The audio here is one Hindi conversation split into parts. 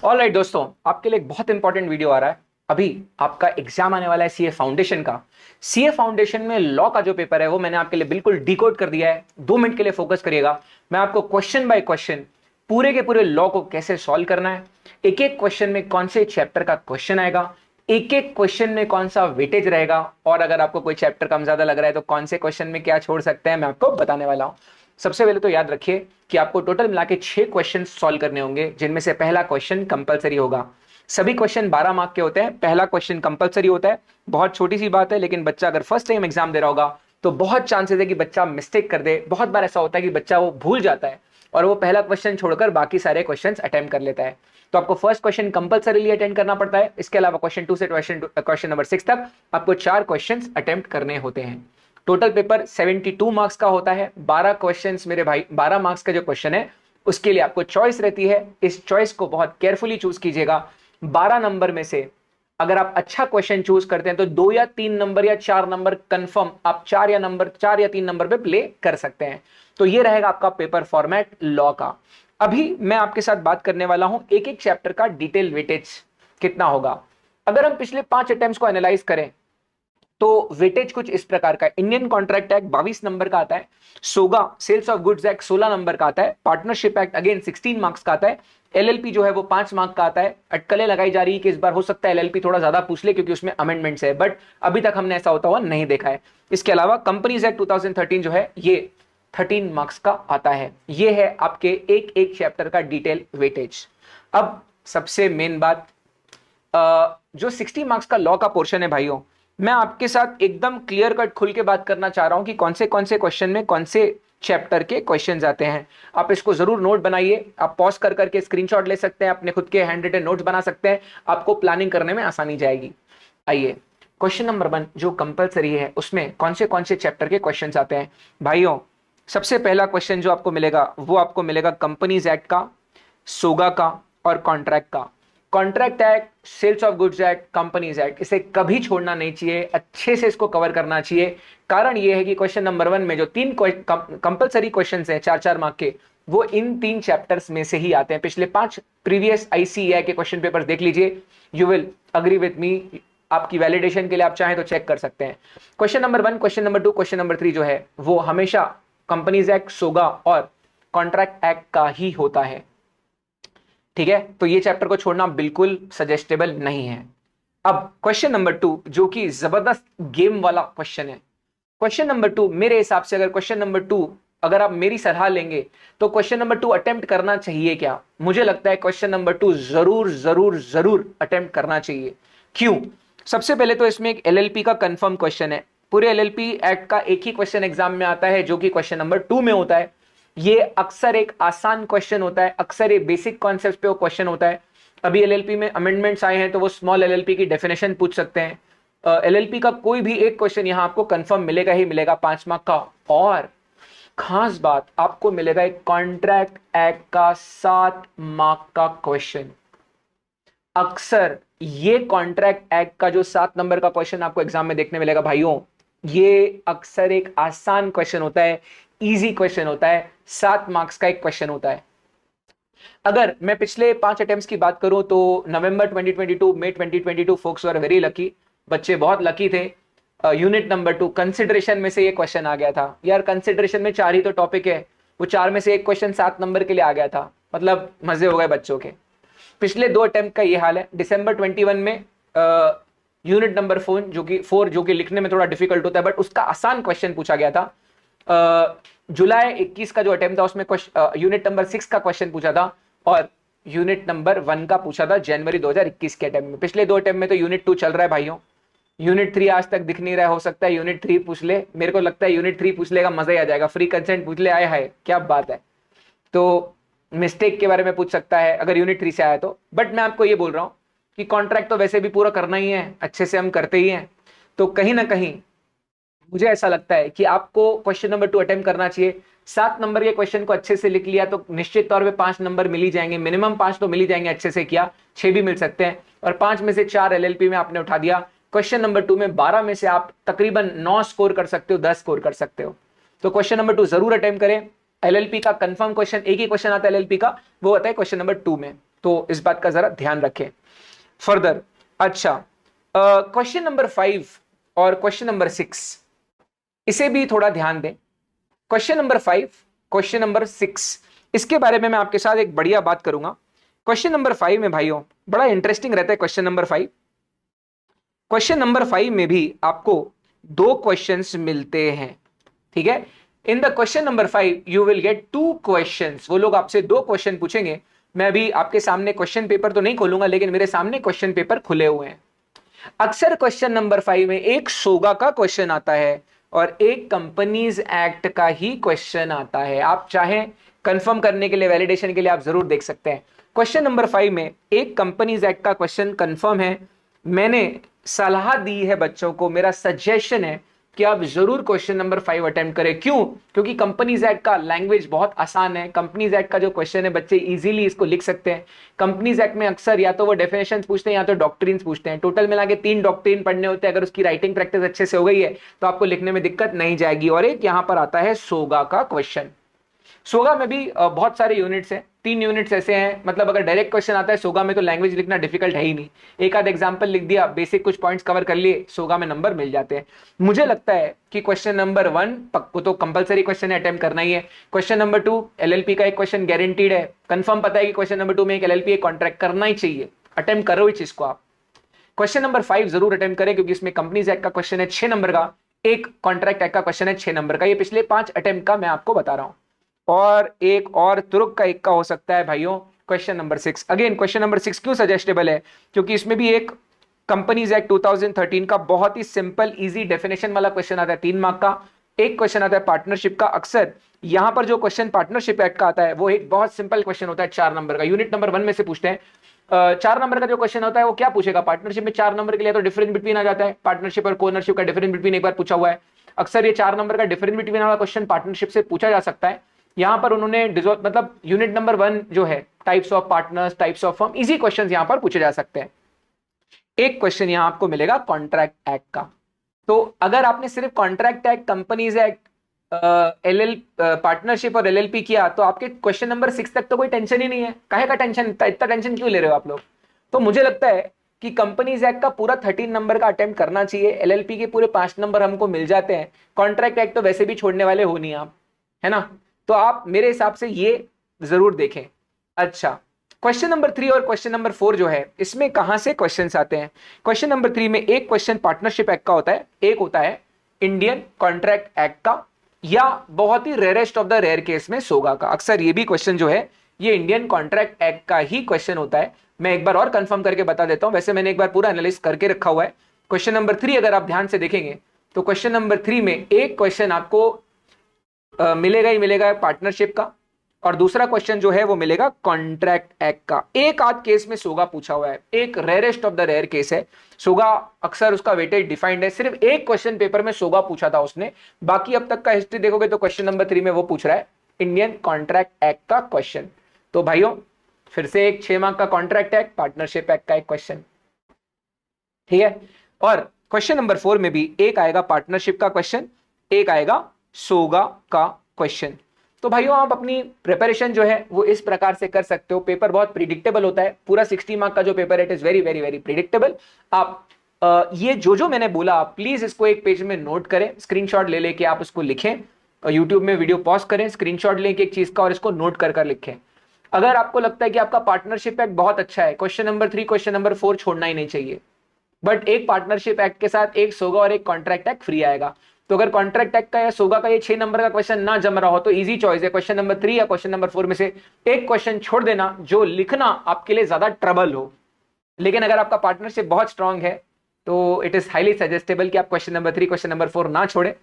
ऑलराइट दोस्तों, आपके लिए एक बहुत इंपॉर्टेंट वीडियो आ रहा है। अभी आपका एग्जाम आने वाला है सीए फाउंडेशन का। सीए फाउंडेशन में लॉ का जो पेपर है वो मैंने आपके लिए बिल्कुल डिकोड कर दिया है। 2 मिनट के लिए फोकस करिएगा। मैं आपको क्वेश्चन बाय क्वेश्चन पूरे के पूरे लॉ को कैसे सॉल्व करना है, एक एक क्वेश्चन में कौन से चैप्टर का क्वेश्चन आएगा, एक एक क्वेश्चन में कौन सा वेटेज रहेगा, और अगर आपको कोई चैप्टर कम ज्यादा लग रहा है तो कौन से क्वेश्चन में क्या छोड़ सकते हैं, मैं आपको बताने वाला हूं। सबसे पहले तो याद रखिए कि आपको टोटल मिला के 6 क्वेश्चन सॉल्व करने होंगे, जिनमें से पहला क्वेश्चन कंपलसरी होगा। सभी क्वेश्चन 12 मार्क के होते हैं। पहला क्वेश्चन कंपलसरी होता है। बहुत छोटी सी बात है, लेकिन बच्चा अगर फर्स्ट टाइम एग्जाम दे रहा होगा तो बहुत चांसेस है कि बच्चा मिस्टेक कर दे। बहुत बार ऐसा होता है कि बच्चा वो भूल जाता है और वो पहला क्वेश्चन छोड़कर बाकी सारे क्वेश्चन अटेम्प्ट कर लेता है। तो आपको फर्स्ट क्वेश्चन कंपलसरीली अटेंड करना पड़ता है। इसके अलावा क्वेश्चन 2 से क्वेश्चन नंबर 6 तक आपको 4 क्वेश्चन अटेम्प्ट करने होते हैं। टोटल पेपर 72 मार्क्स का होता है। 12 क्वेश्चंस मेरे भाई, 12 मार्क्स का जो क्वेश्चन है उसके लिए आपको चॉइस रहती है। इस चॉइस को बहुत केयरफुली चूज कीजिएगा। 12 नंबर में से अगर आप अच्छा क्वेश्चन चूज करते हैं तो 2 या 3 नंबर या 4 नंबर कंफर्म आप 4 या 3 नंबर पे प्ले कर सकते हैं। तो ये रहेगा आपका पेपर फॉर्मेट लॉ का। अभी मैं आपके साथ बात करने वाला हूं एक एक चैप्टर का डिटेल वेटेज कितना होगा। अगर हम पिछले 5 अटेम्प्ट्स को एनालाइज करें तो वेटेज कुछ इस प्रकार का है। इंडियन कॉन्ट्रैक्ट एक्ट 22 नंबर का आता है। SOGA Sales of goods Act 16 number का आता है। पार्टनरशिप एक्ट अगेन 16 मार्क्स का आता है। एलएलपी जो है वो 5 मार्क का आता है। अटकलें लगाई जा रही है कि इस बार हो सकता है एलएलपी थोड़ा ज्यादा पूछ ले क्योंकि उसमें अमेंडमेंट्स है, बट अभी तक हमने ऐसा होता हुआ नहीं देखा है। इसके अलावा कंपनीज एक्ट 2013 जो है ये 13 मार्क्स का आता है। ये है आपके एक एक चैप्टर का डिटेल वेटेज। अब सबसे मेन बात, जो 60 मार्क्स का लॉ का पोर्शन है भाइयों, मैं आपके साथ एकदम क्लियर कट खुल के बात करना चाह रहा हूं कि कौन से क्वेश्चन में कौन से चैप्टर के क्वेश्चंस आते हैं। आप इसको जरूर नोट बनाइए। आप पॉज कर करके स्क्रीनशॉट ले सकते हैं, अपने खुद के हैंड रिटन नोट्स बना सकते हैं। आपको प्लानिंग करने में आसानी जाएगी। आइए, क्वेश्चन नंबर 1 जो कंपलसरी है उसमें कौन से चैप्टर के क्वेश्चंस आते हैं भाइयों। सबसे पहला क्वेश्चन जो आपको मिलेगा वो आपको मिलेगा कंपनीज एक्ट का, सोगा का और कॉन्ट्रैक्ट का। Contract act, sales of goods act, companies act, इसे कभी छोड़ना नहीं चाहिए। अच्छे से इसको कवर करना चाहिए। कारण यह है कि क्वेश्चन नंबर 1 में जो 3 कंपलसरी क्वेश्चन हैं 4-4 मार्क के, वो इन 3 चैप्टर्स में से ही आते हैं। पिछले 5 प्रीवियस आईसीएआई के क्वेश्चन पेपर देख लीजिए। You will agree with me. आपकी वैलिडेशन के लिए आप चाहें तो चेक कर सकते हैं। Question number 1, question number 2, question number 3 जो है वो हमेशा कंपनीज एक्ट, सोगा और कॉन्ट्रैक्ट एक्ट का ही होता है। ठीक है, तो ये चैप्टर को छोड़ना बिल्कुल सजेस्टेबल नहीं है। अब क्वेश्चन नंबर 2 जो कि जबरदस्त गेम वाला क्वेश्चन है। क्वेश्चन नंबर 2 मेरे हिसाब से, अगर क्वेश्चन नंबर 2 अगर आप मेरी सलाह लेंगे तो क्वेश्चन नंबर 2 अटेम्प्ट करना चाहिए क्या? मुझे लगता है क्वेश्चन नंबर 2 जरूर जरूर जरूर अटेम्प्ट करना चाहिए। क्यों? सबसे पहले तो इसमें एक एलएलपी का कंफर्म क्वेश्चन है। पूरे एलएलपी एक्ट का एक ही क्वेश्चन एग्जाम में आता है जो कि क्वेश्चन नंबर 2 में होता है। ये अक्सर एक आसान क्वेश्चन होता है, अक्सर ये बेसिक कॉन्सेप्ट पे वो क्वेश्चन होता है। अभी एलएलपी में अमेंडमेंट्स आए हैं तो वो स्मॉल एलएलपी की डेफिनेशन पूछ सकते हैं। एलएलपी का कोई भी एक क्वेश्चन यहां आपको कंफर्म मिलेगा ही मिलेगा 5 मार्क का। और खास बात, आपको मिलेगा एक कॉन्ट्रैक्ट एक्ट का 7 मार्क का क्वेश्चन। अक्सर ये कॉन्ट्रैक्ट एक्ट का जो 7 नंबर का क्वेश्चन आपको एग्जाम में देखने मिलेगा भाइयों, ये अक्सर एक आसान क्वेश्चन होता है, इजी क्वेश्चन होता है, 7 मार्क्स का एक क्वेश्चन होता है। अगर मैं पिछले 5 अटेम्प्ट्स की बात करूं तो नवंबर 2022, मई 2022 फोक्स वर वेरी लकी। बच्चे बहुत लकी थे। यूनिट नंबर 2 कंसिडरेशन में से ये क्वेश्चन आ गया था। यार कंसिडरेशन में 4 ही तो टॉपिक है, वो 4 में से एक क्वेश्चन 7 नंबर के लिए आ गया था। मतलब मजे हो गए बच्चों के। पिछले 2 अटेम्प्ट का ये हाल है। दिसंबर 21 में यूनिट नंबर 4 जो कि लिखने में थोड़ा डिफिकल्ट होता है बट उसका आसान क्वेश्चन पूछा गया था। जुलाई 21 का जो अटेम्प्ट था उसमें यूनिट नंबर 6 का क्वेश्चन पूछा था और यूनिट नंबर 1 का पूछा था जनवरी 2021 के अटेम्प्ट में। पिछले 2 अटेम्प्ट में तो यूनिट 2 चल रहा है भाइयों। यूनिट 3 आज तक दिख नहीं रहा है। हो सकता है यूनिट 3 पूछ ले। मेरे को लगता है यूनिट 3 पूछ लेगा, मजा ही आ जाएगा। फ्री कंसेंट पूछ ले, आए हाय क्या बात है। तो मिस्टेक के बारे में पूछ सकता है अगर यूनिट 3 से आया तो। बट मैं आपको ये बोल रहा हूं कि कॉन्ट्रैक्ट तो वैसे भी पूरा करना ही है, अच्छे से हम करते ही हैं। तो कहीं ना कहीं मुझे ऐसा लगता है कि आपको क्वेश्चन नंबर 2 अटेम्प्ट करना चाहिए। 7 नंबर के क्वेश्चन को अच्छे से लिख लिया तो निश्चित तौर पे 5 नंबर मिल ही जाएंगे। मिनिमम 5 तो मिल ही जाएंगे, अच्छे से किया 6 भी मिल सकते हैं। और 5 में से 4 एलएलपी में आपने उठा दिया। क्वेश्चन नंबर 2 में 12 में से आप तकरीबन 9 स्कोर कर सकते हो, 10 स्कोर कर सकते हो। तो क्वेश्चन नंबर 2 जरूर अटेम्प्ट करें। एलएलपी का कंफर्म क्वेश्चन, एक ही क्वेश्चन आता है एलएलपी का, वो आता है क्वेश्चन नंबर 2 में। तो इस बात का जरा ध्यान रखें फर्दर। अच्छा, क्वेश्चन नंबर 5 और क्वेश्चन नंबर 6 इसे भी थोड़ा ध्यान दें। क्वेश्चन नंबर 5, क्वेश्चन नंबर 6, इसके बारे में मैं आपके साथ एक बढ़िया बात करूंगा। क्वेश्चन नंबर 5 में भाइयों बड़ा इंटरेस्टिंग रहता है क्वेश्चन नंबर 5। क्वेश्चन नंबर 5 में भी आपको 2 क्वेश्चंस मिलते हैं, ठीक है। In the question number 5 you will get 2 questions. वो लोग आपसे 2 क्वेश्चन पूछेंगे। मैं अभी आपके सामने क्वेश्चन पेपर तो नहीं खोलूंगा, लेकिन मेरे सामने क्वेश्चन पेपर खुले हुए हैं। अक्सर क्वेश्चन नंबर 5 में एक सोगा का क्वेश्चन आता है और एक कंपनीज एक्ट का ही क्वेश्चन आता है। आप चाहें कंफर्म करने के लिए, वैलिडेशन के लिए आप जरूर देख सकते हैं। क्वेश्चन नंबर 5 में एक कंपनीज एक्ट का क्वेश्चन कंफर्म है। मैंने सलाह दी है बच्चों को, मेरा सजेशन है कि आप जरूर क्वेश्चन नंबर 5 अटेम्प्ट करें। क्यों? क्योंकि कंपनीज एक्ट का लैंग्वेज बहुत आसान है। कंपनीज एक्ट का जो क्वेश्चन है बच्चे इजीली इसको लिख सकते हैं। कंपनीज एक्ट में अक्सर या तो वो डेफिनेशंस पूछते हैं या तो डॉक्ट्रिन्स पूछते हैं। टोटल मिला के 3 डॉक्ट्रिन पढ़ने होते हैं। अगर उसकी राइटिंग प्रैक्टिस अच्छे से हो गई है तो आपको लिखने में दिक्कत नहीं जाएगी। और एक यहां पर आता है सोगा का क्वेश्चन। सोगा में भी बहुत सारे यूनिट्स हैं, 3 यूनिट्स ऐसे हैं। मतलब अगर डायरेक्ट क्वेश्चन आता है सोगा में तो लैंग्वेज लिखना डिफिकल्ट है ही नहीं। एक आध एग्जांपल लिख दिया, बेसिक कुछ पॉइंट्स कवर कर लिए, सोगा में नंबर मिल जाते हैं। मुझे लगता है कि क्वेश्चन नंबर 1 पक्को तो कंपलसरी क्वेश्चन है, अटेम्प्ट करना ही है। क्वेश्चन नंबर 2 एलएलपी का एक क्वेश्चन गारंटीड है, कंफर्म पता है कि क्वेश्चन नंबर 2 में एक एलएलपी एक कॉन्ट्रैक्ट करना ही चाहिए। अटेम्प्ट करो इस चीज को आप। क्वेश्चन नंबर 5 जरूर अटेम्प्ट करें क्योंकि इसमें कंपनीज एक्ट का क्वेश्चन है 6 नंबर का, एक कॉन्ट्रैक्ट एक्ट का क्वेश्चन है 6 नंबर का। ये पिछले 5 अटेम्प्ट का मैं आपको बता रहा हूं। और एक और तुरुक का एक का हो सकता है भाइयों question number 6। Again question number 6 क्यों सजेस्टेबल है? क्योंकि इसमें भी एक कंपनीज एक्ट 2013 का बहुत ही सिंपल इजी डेफिनेशन वाला क्वेश्चन आता है 3 मार्क का। एक क्वेश्चन आता है पार्टनरशिप का। अक्सर यहां पर जो क्वेश्चन पार्टनरशिप एक्ट का आता है वो एक बहुत सिंपल क्वेश्चन होता है 4 नंबर का। यूनिट नंबर 1 में से पूछते हैं। 4 नंबर का जो क्वेश्चन होता है वो क्या पूछेगा? पार्टनरशिप में 4 नंबर के लिए तो डिफरेंस बिटवीन आ जाता है। पार्टनरशिप और कोनरशिप का डिफरेंस बिटवीन एक बार पूछा हुआ है। अक्सर ये 4 नंबर का डिफरेंस बिटवीन वाला क्वेश्चन पार्टनरशिप से पूछा जा सकता है। यहां पर उन्होंने मतलब यूनिट नंबर 1 जो है types of partners, types of firm, easy questions यहां पर पूछे जा सकते हैं। एक क्वेश्चन यहां आपको मिलेगा कॉन्ट्रैक्ट एक्ट का। तो अगर आपने सिर्फ contract act, companies act, partnership और एलएलपी किया तो आपके क्वेश्चन नंबर 6 तक तो कोई टेंशन ही नहीं है। काहे का टेंशन, इतना टेंशन क्यों ले रहे हो आप लोग? तो मुझे लगता है कि कंपनीज एक्ट का पूरा 13 नंबर का अटेम्प्ट करना चाहिए। एलएलपी के पूरे 5 नंबर हमको मिल जाते हैं। कॉन्ट्रैक्ट एक्ट तो वैसे भी छोड़ने वाले हो नहीं आप, है ना? तो आप मेरे हिसाब से ये जरूर देखें। अच्छा, क्वेश्चन नंबर 3 और क्वेश्चन नंबर 4 जो है इसमें कहां से क्वेश्चंस आते हैं? क्वेश्चन नंबर 3 में एक क्वेश्चन पार्टनरशिप एक्ट का होता है, एक होता है इंडियन कॉन्ट्रैक्ट एक्ट का, या बहुत ही rarest of the rare case में सोगा का। अक्सर ये भी क्वेश्चन जो है ये इंडियन कॉन्ट्रैक्ट एक्ट का ही क्वेश्चन होता है। मैं एक बार और कंफर्म करके बता देता हूं, वैसे मैंने एक बार पूरा एनालिसिस करके रखा हुआ है। क्वेश्चन नंबर 3 अगर आप ध्यान से देखेंगे तो क्वेश्चन नंबर 3 में एक क्वेश्चन आपको मिलेगा ही मिलेगा पार्टनरशिप का, और दूसरा क्वेश्चन जो है वो मिलेगा कॉन्ट्रैक्ट एक्ट का। एक आध केस में सोगा पूछा हुआ है, एक rarest of the rare case है। सोगा अक्सर उसका वेटेज डिफाइंड है, सिर्फ एक क्वेश्चन पेपर में सोगा पूछा था उसने। बाकी अब तक का हिस्ट्री देखोगे तो क्वेश्चन नंबर 3 में वो पूछ रहा है इंडियन कॉन्ट्रैक्ट एक्ट का क्वेश्चन। तो भाइयों फिर से एक 6 मार्क का कॉन्ट्रैक्ट एक्ट, पार्टनरशिप एक्ट का एक क्वेश्चन, ठीक है। और क्वेश्चन नंबर 4 में भी एक आएगा पार्टनरशिप का क्वेश्चन, एक आएगा सोगा का क्वेश्चन। तो भाइयों आप अपनी प्रिपरेशन जो है वो इस प्रकार से कर सकते हो। पेपर बहुत प्रिडिक्टेबल होता है, पूरा 60 मार्क का जो पेपर है it is very very very predictable. आप ये जो मैंने बोला आप प्लीज इसको एक पेज में नोट करें, स्क्रीनशॉट ले लेके आप उसको लिखें, और यूट्यूब में वीडियो पॉज करें, स्क्रीनशॉट लेके एक चीज का और इसको नोट कर कर लिखें। अगर आपको लगता है कि आपका पार्टनरशिप एक्ट बहुत अच्छा है, क्वेश्चन नंबर 3 क्वेश्चन नंबर 4 छोड़ना ही नहीं चाहिए। बट एक पार्टनरशिप एक्ट के साथ एक सोगा और एक कॉन्ट्रैक्ट एक्ट फ्री आएगा। तो अगर कॉन्ट्रैक्ट एक्ट का या सोगा का ये 6 नंबर का क्वेश्चन ना जम रहा हो तो इजी चॉइस है क्वेश्चन नंबर 3 या क्वेश्चन नंबर 4 में से एक क्वेश्चन छोड़ देना जो लिखना आपके लिए ज्यादा ट्रबल हो। लेकिन अगर आपका पार्टनरशिप बहुत स्ट्रांग है तो इट इज हाईली सजेस्टेबल कि आप क्वेश्चन नंबर 3 क्वेश्चन नंबर 4 ना छोड़े,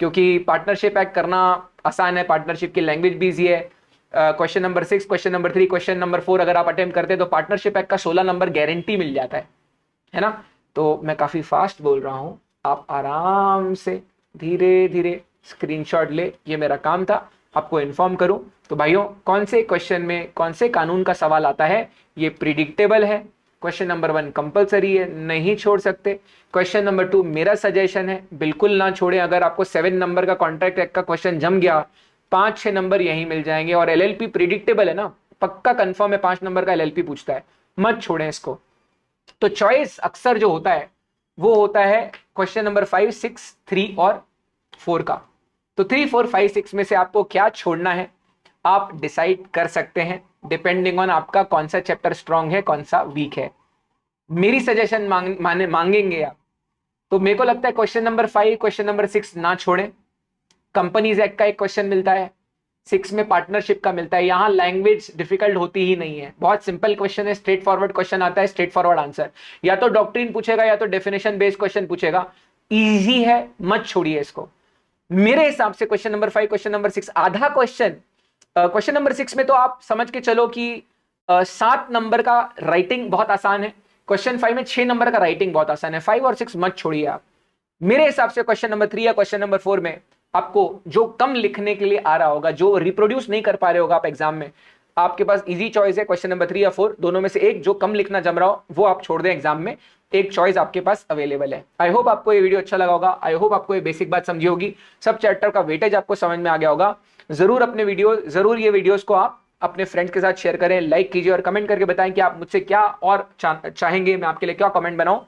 क्योंकि पार्टनरशिप एक्ट करना आसान है, पार्टनरशिप की लैंग्वेज भी ईजी है। Question number 6 question number 3 question number 4 अगर आप अटेम्प्ट करते हैं तो पार्टनरशिप एक्ट का 16 नंबर गारंटी मिल जाता है ना? तो मैं काफी फास्ट बोल रहा हूं, आप आराम से धीरे धीरे स्क्रीनशॉट ले, ये मेरा काम था आपको इन्फॉर्म करूं। तो भाइयों कौन से क्वेश्चन में कौन से कानून का सवाल आता है ये प्रिडिक्टेबल है। क्वेश्चन नंबर 1 कंपलसरी है, नहीं छोड़ सकते। क्वेश्चन नंबर 2 मेरा सजेशन है बिल्कुल ना छोड़े। अगर आपको 7 नंबर का कॉन्ट्रैक्ट एक्ट का क्वेश्चन जम गया, 5-6 नंबर यहीं मिल जाएंगे। और एलएलपी प्रिडिक्टेबल है ना, पक्का कंफर्म है 5 नंबर का एलएलपी पूछता है, मत छोड़ें इसको। तो चॉइस अक्सर जो होता है वो होता है क्वेश्चन नंबर 5, 6, 3 और 4 का। तो 3, 4, 5, 6 में से आपको क्या छोड़ना है आप डिसाइड कर सकते हैं, डिपेंडिंग ऑन आपका कौन सा चैप्टर स्ट्रांग है, कौन सा वीक है। मेरी सजेशन मांगेंगे आप, तो मेरे को लगता है क्वेश्चन नंबर 5, क्वेश्चन नंबर 6 ना छोड़ें। कंपनीज एक्ट का एक क्वेश्चन मिलता है, 6 में पार्टनरशिप का मिलता है। यहां लैंग्वेज डिफिकल्ट होती ही नहीं है, बहुत सिंपल क्वेश्चन है, स्ट्रेट फॉरवर्ड क्वेश्चन आता है, स्ट्रेट फॉरवर्ड आंसर। या तो डॉक्ट्रिन पूछेगा या तो डेफिनेशन बेस्ड क्वेश्चन पूछेगा, इजी है, मत छोड़िए इसको। मेरे हिसाब से क्वेश्चन नंबर 5, क्वेश्चन नंबर 6 आधा क्वेश्चन नंबर 6 में तो आप समझ के चलो कि 7 नंबर का राइटिंग बहुत आसान है, क्वेश्चन 5 में 6 नंबर का राइटिंग बहुत आसान है। 5 और 6 मत छोड़िए आप। मेरे हिसाब से क्वेश्चन नंबर 3 या क्वेश्चन नंबर 4 में आपको जो कम लिखने के लिए आ रहा होगा, जो रिप्रोड्यूस नहीं कर पा रहे होगा आप एग्जाम में, आपके पास इजी चॉइस है क्वेश्चन नंबर 3 या 4, दोनों में से एक जो कम लिखना जम रहा हो वो आप छोड़ दें एग्जाम में, एक चॉइस आपके पास अवेलेबल है। आई होप आपको ये वीडियो अच्छा लगा होगा, आई होप आपको ये बेसिक बात समझी होगी, सब चैप्टर का वेटेज आपको समझ में आ गया होगा। जरूर ये वीडियोस को आप अपने फ्रेंड्स के साथ शेयर करें, लाइक कीजिए और कमेंट करके बताएं कि आप मुझसे क्या और चाहेंगे, मैं आपके लिए क्या कमेंट बनाऊं।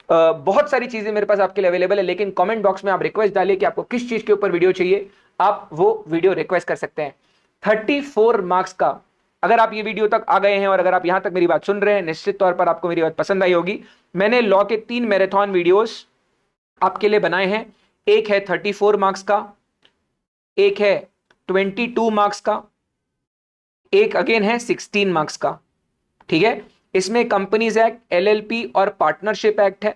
बहुत सारी चीजें मेरे पास आपके लिए अवेलेबल है, लेकिन कमेंट बॉक्स में आप रिक्वेस्ट डालिए कि आपको किस चीज के ऊपर वीडियो चाहिए, आप वो वीडियो रिक्वेस्ट कर सकते हैं। 34 मार्क्स का, अगर आप ये वीडियो तक आ गए हैं और अगर आप यहां तक मेरी बात सुन रहे हैं, निश्चित तौर पर आपको मेरी बात पसंद आई होगी। मैंने लॉ के 3 मैराथन वीडियोस आपके लिए बनाए हैं, एक है 34 मार्क्स का, एक है 22 मार्क्स का, एक अगेन है 16 मार्क्स का। ठीक है, इसमें कंपनीज एक्ट, एलएलपी और पार्टनरशिप एक्ट है,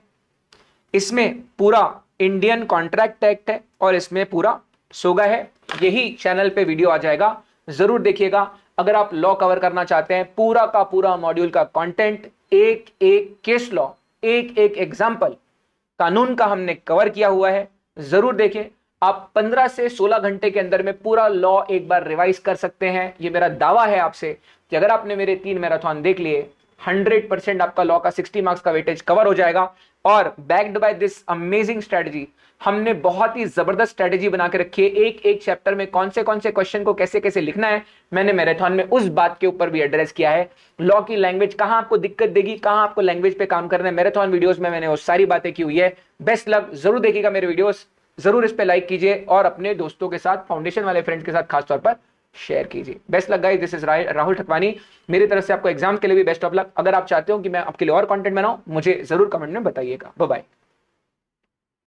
इसमें पूरा इंडियन कॉन्ट्रैक्ट एक्ट है और इसमें पूरा सोगा है। यही चैनल पे वीडियो आ जाएगा, जरूर देखिएगा। अगर आप लॉ कवर करना चाहते हैं, पूरा का पूरा मॉड्यूल का कंटेंट, एक एक केस लॉ, एक एक एग्जाम्पल कानून का हमने कवर किया हुआ है, जरूर देखें। आप 15 से 16 घंटे के अंदर में पूरा लॉ एक बार रिवाइज कर सकते हैं। ये मेरा दावा है आपसे कि अगर आपने मेरे 3 मैराथन देख लिए, 100% आपका लॉ का 60 मार्क्स का वेटेज कवर हो जाएगा। और backed by this amazing strategy, हमने बहुत ही जबरदस्त स्ट्रेटजी बना के रखी है। एक एक चैप्टर में कौन से क्वेश्चन को कैसे कैसे लिखना है, मैंने मैराथन में उस बात के ऊपर भी एड्रेस किया है। लॉ की लैंग्वेज कहां आपको दिक्कत देगी, कहां आपको लैंग्वेज पे काम करना है, मैराथन वीडियोस में मैंने वो सारी बातें की हुई है। बेस्ट लक, जरूर देखिएगा मेरे वीडियोस, जरूर इस पे लाइक कीजिए और अपने दोस्तों के साथ, फाउंडेशन वाले फ्रेंड्स के साथ खासतौर पर शेयर कीजिए। Best luck guys, this is Rahul Thakwani. मेरी तरफ से आपको एग्जाम के लिए भी बेस्ट ऑफ लक। अगर आप चाहते हो कि मैं आपके लिए और कंटेंट बनाऊं, मुझे जरूर कमेंट में बताइएगा। Bye bye.